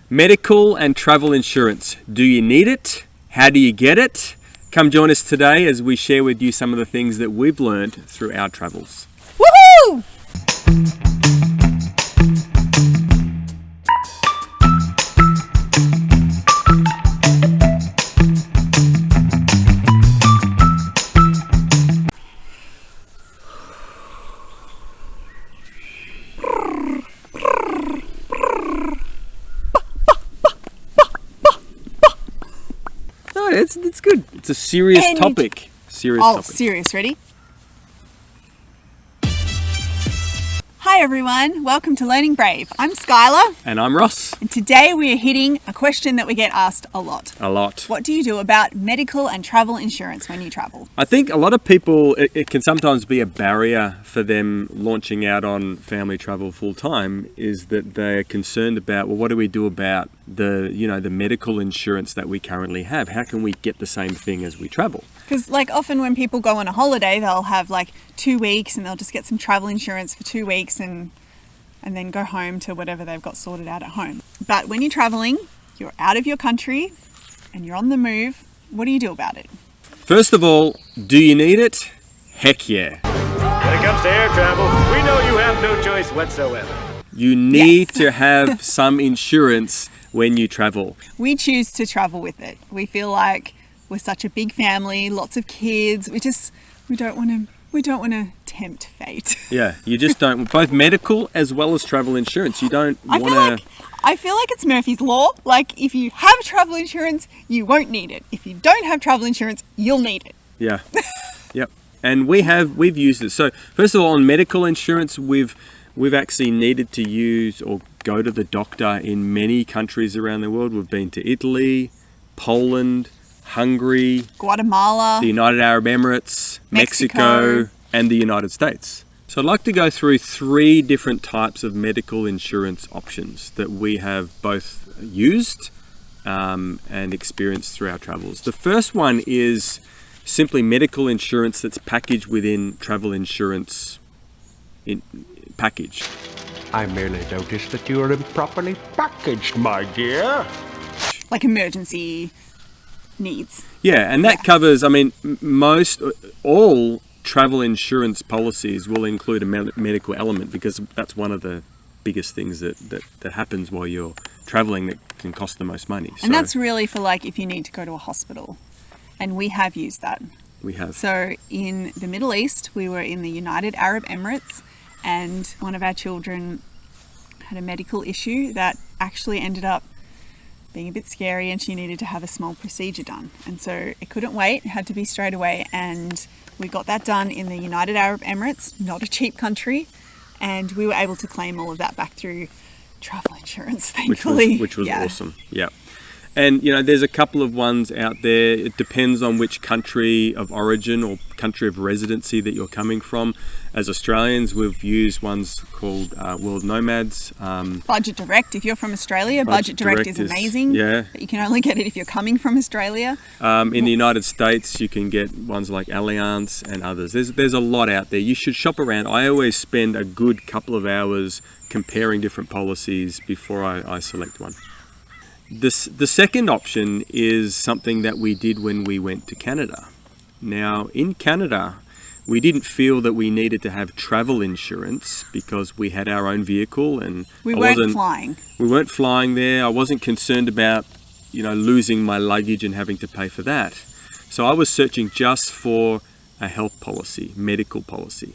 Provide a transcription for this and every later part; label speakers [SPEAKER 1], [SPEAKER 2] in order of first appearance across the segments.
[SPEAKER 1] Medical and travel insurance. Do you need it? How do you get it? Come join us today as we share with you some of the things that we've learned through our travels.
[SPEAKER 2] Woohoo!
[SPEAKER 1] It's good. It's a serious topic.
[SPEAKER 2] Serious. Ready? Hi everyone, welcome to Learning Brave. I'm Skylar.
[SPEAKER 1] And I'm Ross.
[SPEAKER 2] And today we are hitting a question that we get asked a lot. What do you do about medical and travel insurance when you travel?
[SPEAKER 1] I think a lot of people, it can sometimes be a barrier for them launching out on family travel full time, is that they're concerned about, well, what do we do about the medical insurance that we currently have? How can we get the same thing as we travel?
[SPEAKER 2] Because often when people go on a holiday, they'll have 2 weeks and they'll just get some travel insurance for 2 weeks and then go home to whatever they've got sorted out at home. But when you're traveling, you're out of your country and you're on the move, what do you do about it?
[SPEAKER 1] First of all, do you need it? Heck yeah.
[SPEAKER 3] When it comes to air travel, we know you have no choice whatsoever.
[SPEAKER 1] You need to have some insurance when you travel.
[SPEAKER 2] We choose to travel with it. We feel like we're such a big family, lots of kids. We don't want to tempt fate.
[SPEAKER 1] Yeah, you just don't. Both medical as well as travel insurance. You don't want to.
[SPEAKER 2] I feel like it's Murphy's Law. If you have travel insurance, you won't need it. If you don't have travel insurance, you'll need it.
[SPEAKER 1] Yeah. Yep. And we've used it. So first of all, on medical insurance, we've actually needed to use or go to the doctor in many countries around the world. We've been to Italy, Poland, Hungary,
[SPEAKER 2] Guatemala,
[SPEAKER 1] the United Arab Emirates, Mexico, and the United States. So I'd like to go through 3 different types of medical insurance options that we have both used and experienced through our travels. The first one is simply medical insurance that's packaged within travel insurance package.
[SPEAKER 3] I merely noticed that you are improperly packaged, my dear.
[SPEAKER 2] Like emergency needs.
[SPEAKER 1] Yeah, and that covers, all travel insurance policies will include a medical element, because that's one of the biggest things that happens while you're traveling that can cost the most money.
[SPEAKER 2] And that's really for if you need to go to a hospital. And we have used that.
[SPEAKER 1] We have.
[SPEAKER 2] So in the Middle East, we were in the United Arab Emirates, and one of our children had a medical issue that actually ended up being a bit scary, and she needed to have a small procedure done. And so it couldn't wait, it had to be straight away. And we got that done in the United Arab Emirates, not a cheap country. And we were able to claim all of that back through travel insurance, thankfully.
[SPEAKER 1] Which was awesome. Yeah. And, there's a couple of ones out there. It depends on which country of origin or country of residency that you're coming from. As Australians, we've used ones called World Nomads.
[SPEAKER 2] Budget Direct. If you're from Australia, Budget Direct is amazing.
[SPEAKER 1] Yeah.
[SPEAKER 2] But you can only get it if you're coming from Australia.
[SPEAKER 1] In the United States, you can get ones like Allianz and others. There's a lot out there. You should shop around. I always spend a good couple of hours comparing different policies before I select one. The second option is something that we did when we went to Canada. Now, in Canada, we didn't feel that we needed to have travel insurance because we had our own vehicle and
[SPEAKER 2] we weren't flying.
[SPEAKER 1] We weren't flying there. I wasn't concerned about, losing my luggage and having to pay for that. So I was searching just for a health policy, medical policy.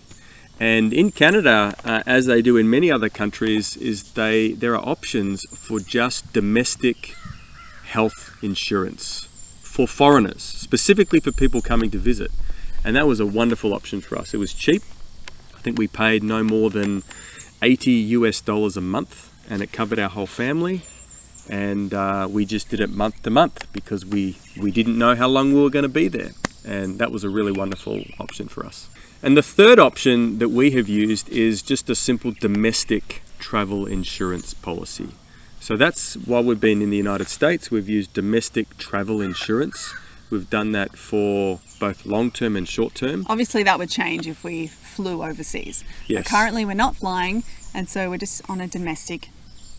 [SPEAKER 1] And in Canada, as they do in many other countries, there are options for just domestic health insurance for foreigners, specifically for people coming to visit. And that was a wonderful option for us. It was cheap. I think we paid no more than $80 a month, and it covered our whole family. And we just did it month to month because we didn't know how long we were going to be there. And that was a really wonderful option for us. And the third option that we have used is just a simple domestic travel insurance policy. So that's while we've been in the United States, we've used domestic travel insurance. We've done that for both long-term and short-term.
[SPEAKER 2] Obviously that would change if we flew overseas.
[SPEAKER 1] Yes.
[SPEAKER 2] But currently we're not flying, and so we're just on a domestic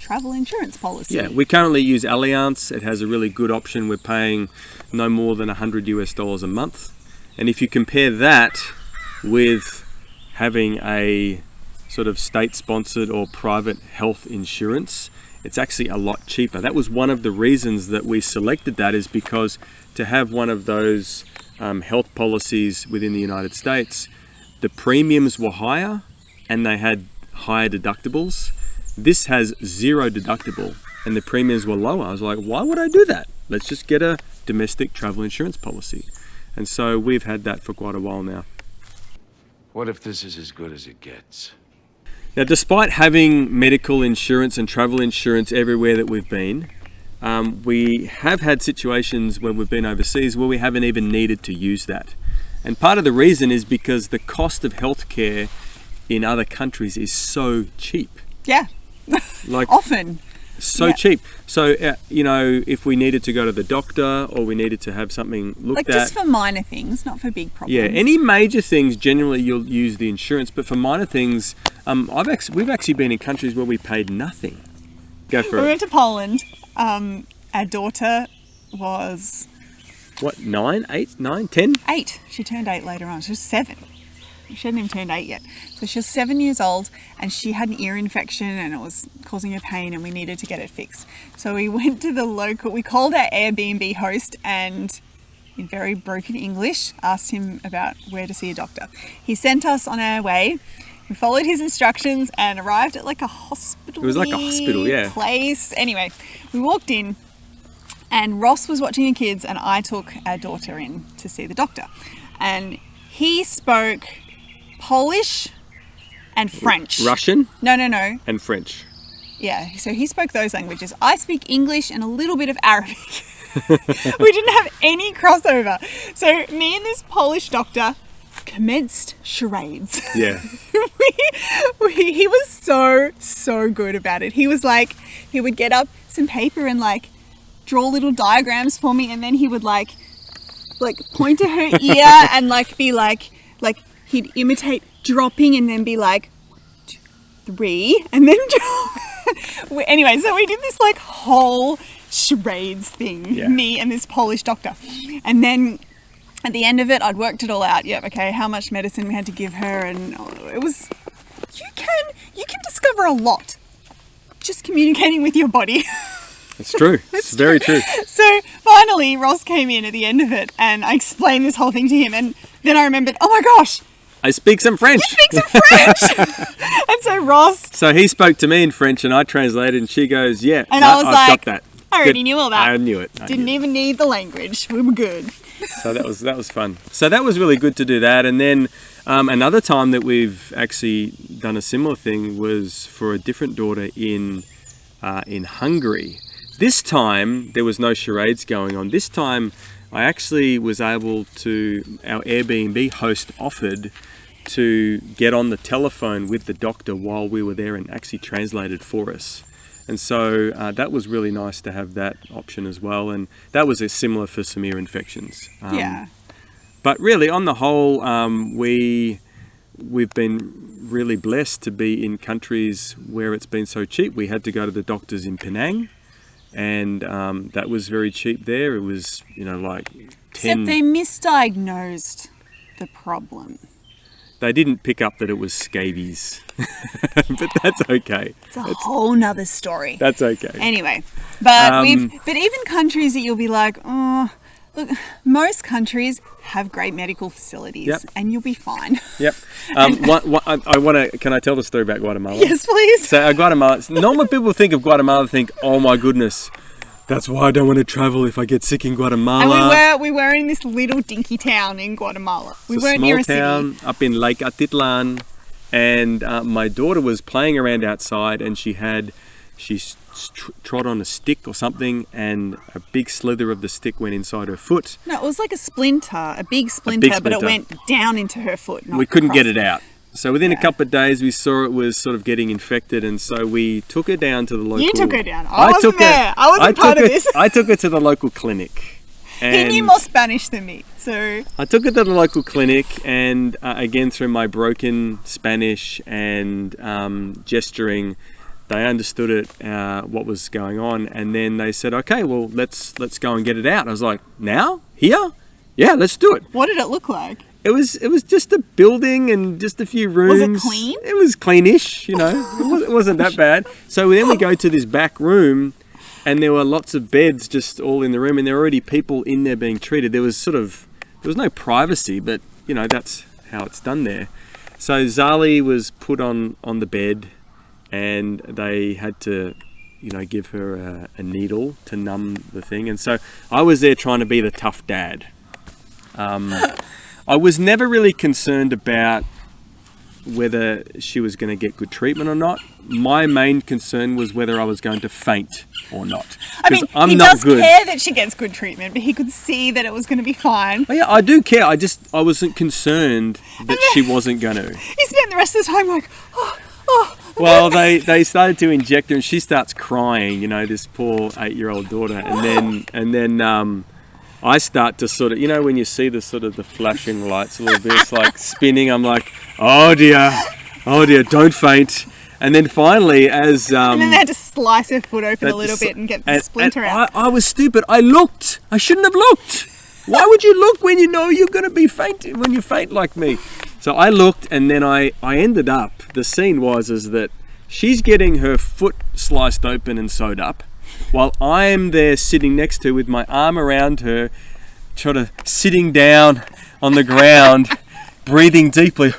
[SPEAKER 2] travel insurance policy.
[SPEAKER 1] Yeah, we currently use Allianz. It has a really good option. We're paying no more than $100 a month. And if you compare that with having a sort of state-sponsored or private health insurance, it's actually a lot cheaper. That was one of the reasons that we selected that, is because to have one of those health policies within the United States, the premiums were higher and they had higher deductibles. This has zero deductible and the premiums were lower. I was like, why would I do that? Let's just get a domestic travel insurance policy. And so we've had that for quite a while now.
[SPEAKER 4] What if this is as good as it gets?
[SPEAKER 1] Now, despite having medical insurance and travel insurance everywhere that we've been, we have had situations when we've been overseas where we haven't even needed to use that. And part of the reason is because the cost of healthcare in other countries is so cheap.
[SPEAKER 2] Yeah,
[SPEAKER 1] Like
[SPEAKER 2] often.
[SPEAKER 1] so cheap. So, if we needed to go to the doctor or we needed to have something looked
[SPEAKER 2] Like
[SPEAKER 1] at.
[SPEAKER 2] just for minor things, not for big problems.
[SPEAKER 1] Yeah, any major things, generally you'll use the insurance, but for minor things, we've actually been in countries where we paid nothing. Go for
[SPEAKER 2] We
[SPEAKER 1] it.
[SPEAKER 2] went to Poland. Our daughter was
[SPEAKER 1] What, 9, 8, 9, 10?
[SPEAKER 2] 8. She turned 8 later on. She was 7. She hadn't even turned 8 yet. So she was 7 years old and she had an ear infection and it was causing her pain and we needed to get it fixed. So we went to we called our Airbnb host and in very broken English asked him about where to see a doctor. He sent us on our way. We followed his instructions and arrived at like a hospital.
[SPEAKER 1] It was like a hospital, yeah.
[SPEAKER 2] Place. Anyway, we walked in and Ross was watching the kids and I took our daughter in to see the doctor. And he spoke Polish and French.
[SPEAKER 1] Russian
[SPEAKER 2] No.
[SPEAKER 1] and French.
[SPEAKER 2] Yeah, so he spoke those languages. I speak English and a little bit of Arabic. We didn't have any crossover. So me and this Polish doctor commenced charades.
[SPEAKER 1] Yeah.
[SPEAKER 2] He was so good about it. He was like, he would get up some paper and like draw little diagrams for me and then he would like point to her ear and like be like he'd imitate dropping and then be like 3 and then drop. Anyway, so we did this like whole charades thing,
[SPEAKER 1] Yeah.
[SPEAKER 2] me and this Polish doctor. And then at the end of it, I'd worked it all out. Yep, okay, how much medicine we had to give her, and it was, you can discover a lot just communicating with your body.
[SPEAKER 1] It's true. It's very true.
[SPEAKER 2] So finally, Ross came in at the end of it, and I explained this whole thing to him, and then I remembered, oh my gosh,
[SPEAKER 1] I speak some French.
[SPEAKER 2] you speak some French! And so Ross,
[SPEAKER 1] So he spoke to me in French and I translated and she goes, yeah,
[SPEAKER 2] and
[SPEAKER 1] no,
[SPEAKER 2] I was
[SPEAKER 1] I've
[SPEAKER 2] like,
[SPEAKER 1] got that.
[SPEAKER 2] I already
[SPEAKER 1] Good.
[SPEAKER 2] knew all that.
[SPEAKER 1] I knew it.
[SPEAKER 2] Didn't even need the language. We were good.
[SPEAKER 1] So that was fun. So that was really good to do that. And then another time that we've actually done a similar thing was for a different daughter in Hungary. This time there was no charades going on. This time I actually was able to, our Airbnb host offered to get on the telephone with the doctor while we were there and actually translated for us. And so that was really nice to have that option as well. And that was similar for some ear infections.
[SPEAKER 2] Yeah.
[SPEAKER 1] But really, on the whole, we've been really blessed to be in countries where it's been so cheap. We had to go to the doctors in Penang, and that was very cheap there. It was, like 10.
[SPEAKER 2] Except they misdiagnosed the problem.
[SPEAKER 1] They didn't pick up that it was scabies, but that's okay.
[SPEAKER 2] It's a whole nother story.
[SPEAKER 1] That's okay.
[SPEAKER 2] Anyway, but even countries that you'll be like, oh, look, most countries have great medical facilities,
[SPEAKER 1] Yep.
[SPEAKER 2] and you'll be fine.
[SPEAKER 1] Yep. Can I tell the story about Guatemala?
[SPEAKER 2] Yes, please.
[SPEAKER 1] So Guatemala, normally people think of Guatemala think, oh my goodness, that's why I don't want to travel if I get sick in Guatemala.
[SPEAKER 2] And we were in this little dinky town in Guatemala. We weren't near a
[SPEAKER 1] small town
[SPEAKER 2] city.
[SPEAKER 1] up in Lake Atitlan, and my daughter was playing around outside, and she trod on a stick or something, and a big slither of the stick went inside her foot.
[SPEAKER 2] No, it was like a splinter, a big splinter, but it
[SPEAKER 1] splinter.
[SPEAKER 2] went down into her foot.
[SPEAKER 1] We couldn't
[SPEAKER 2] across.
[SPEAKER 1] get it out. So within a couple of days, we saw it was sort of getting infected, and so we took her down to the local...
[SPEAKER 2] You took her down. I wasn't there. I wasn't part of this.
[SPEAKER 1] I took her to the local clinic.
[SPEAKER 2] He
[SPEAKER 1] And
[SPEAKER 2] knew more Spanish than me, so...
[SPEAKER 1] I took her to the local clinic, and again, through my broken Spanish and gesturing, They understood it, what was going on, and then they said, "Okay, well, let's go and get it out." I was like, "Now? Here? Yeah, let's do it."
[SPEAKER 2] What did it look like?
[SPEAKER 1] It was just a building and just a few rooms.
[SPEAKER 2] Was it clean?
[SPEAKER 1] It was cleanish, It wasn't that bad. So then we go to this back room, and there were lots of beds just all in the room, and there were already people in there being treated. There was no privacy, but that's how it's done there. So Zali was put on the bed, and they had to give her a needle to numb the thing. And so I was there trying to be the tough dad. I was never really concerned about whether she was going to get good treatment or not. My main concern was whether I was going to faint or not.
[SPEAKER 2] I mean, he does care that she gets good treatment, but he could see that it was going to be fine.
[SPEAKER 1] Oh, yeah, I do care. I wasn't concerned that she wasn't going to.
[SPEAKER 2] He spent the rest of the time like, oh.
[SPEAKER 1] Well, they started to inject her, and she starts crying. This poor 8-year-old daughter, and then I start to sort of, when you see the flashing lights a little bit, it's like spinning. I'm like, oh dear, don't faint. And then finally, and
[SPEAKER 2] then they had to slice her foot open a little bit and get the splinter out.
[SPEAKER 1] I was stupid. I looked. I shouldn't have looked. Why would you look when you know you're going to be fainting, when you faint like me? So I looked, and then I ended up, the scene is that she's getting her foot sliced open and sewed up, while I'm there sitting next to her with my arm around her, sort of sitting down on the ground, breathing deeply,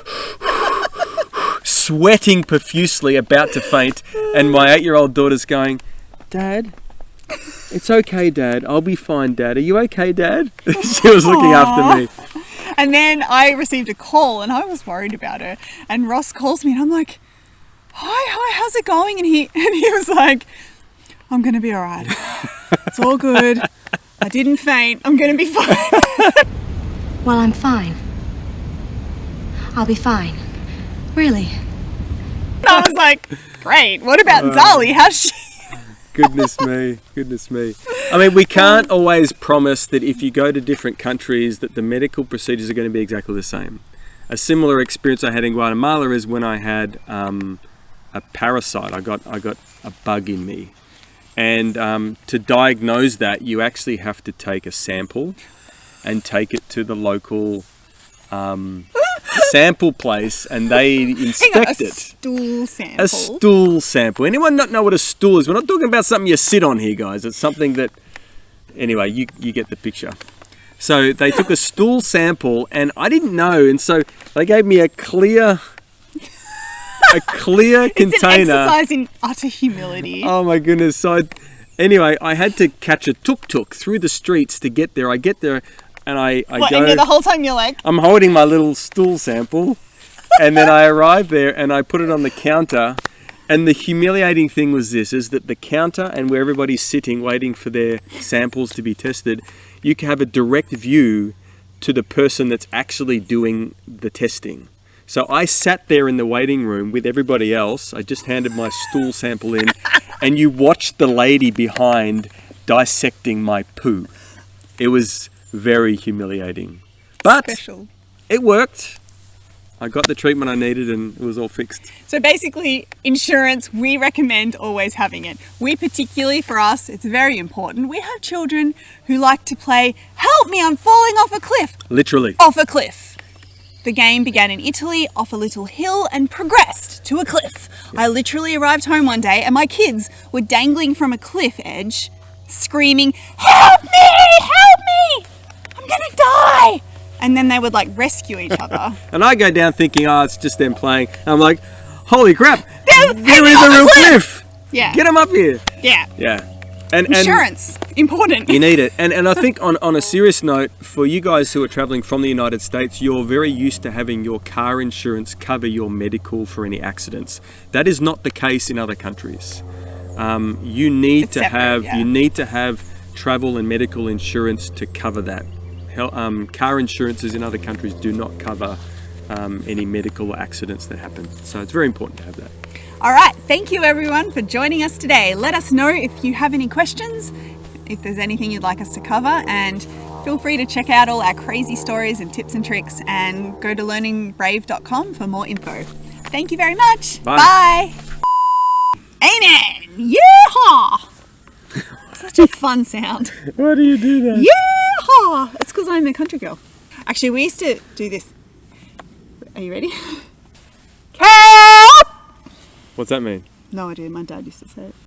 [SPEAKER 1] sweating profusely, about to faint, and my 8-year-old daughter's going, "Dad, it's okay, Dad. I'll be fine, Dad. Are you okay, Dad?" She was looking after me.
[SPEAKER 2] And then I received a call, and I was worried about her. And Ross calls me, and I'm like, hi, how's it going? And he was like, "I'm going to be all right. It's all good. I didn't faint. I'm going to be fine."
[SPEAKER 5] Well, I'm fine. I'll be fine. Really.
[SPEAKER 2] And I was like, great. What about Zali? How's she?
[SPEAKER 1] Goodness me. I mean, we can't always promise that if you go to different countries that the medical procedures are going to be exactly the same. A similar experience I had in Guatemala is when I had a parasite. I got a bug in me. And to diagnose that, you actually have to take a sample and take it to the local sample place, and they inspect it.
[SPEAKER 2] Stool sample.
[SPEAKER 1] A stool sample. Anyone not know what a stool is? We're not talking about something you sit on here, guys. It's something that... Anyway, you get the picture. So they took a stool sample, and I didn't know, and so they gave me a clear container.
[SPEAKER 2] It's an exercise in utter humility.
[SPEAKER 1] Oh my goodness. So anyway, I had to catch a tuk-tuk through the streets to get there. I get there, and I go...
[SPEAKER 2] And the whole time you're like...
[SPEAKER 1] I'm holding my little stool sample, and then I arrive there, and I put it on the counter, and the humiliating thing was this, is that the counter and where everybody's sitting waiting for their samples to be tested, you can have a direct view to the person that's actually doing the testing. So I sat there in the waiting room with everybody else. I just handed my stool sample in, and you watched the lady behind dissecting my poo. It was very humiliating. But
[SPEAKER 2] Special.
[SPEAKER 1] It worked. I got the treatment I needed, and it was all fixed.
[SPEAKER 2] So basically, insurance, we recommend always having it. We particularly, for us, it's very important. We have children who like to play, "Help me, I'm falling off a cliff."
[SPEAKER 1] Literally.
[SPEAKER 2] Off a cliff. The game began in Italy, off a little hill, and progressed to a cliff. I literally arrived home one day, and my kids were dangling from a cliff edge, screaming, "Help me! Help me! I'm gonna die!" And then they would like rescue each other.
[SPEAKER 1] And I go down thinking, oh, it's just them playing. And I'm like, holy crap,
[SPEAKER 2] They're
[SPEAKER 1] there is a real cliff.
[SPEAKER 2] Yeah.
[SPEAKER 1] Get them up here.
[SPEAKER 2] Yeah.
[SPEAKER 1] Yeah. And
[SPEAKER 2] Insurance, important.
[SPEAKER 1] You need it. And I think on a serious note, for you guys who are traveling from the United States, you're very used to having your car insurance cover your medical for any accidents. That is not the case in other countries. You need to have travel and medical insurance to cover that. Car insurances in other countries do not cover any medical accidents that happen. So it's very important to have that.
[SPEAKER 2] All right. Thank you, everyone, for joining us today. Let us know if you have any questions, if there's anything you'd like us to cover, and feel free to check out all our crazy stories and tips and tricks, and go to learningbrave.com for more info. Thank you very much.
[SPEAKER 1] Bye.
[SPEAKER 2] Bye. Amen! Yeehaw! Such a fun sound.
[SPEAKER 1] Why do you do that?
[SPEAKER 2] Yeehaw! It's because I'm a country girl. Actually, we used to do this. Are you ready? Cap!
[SPEAKER 1] What's that mean?
[SPEAKER 2] No idea. My dad used to say it.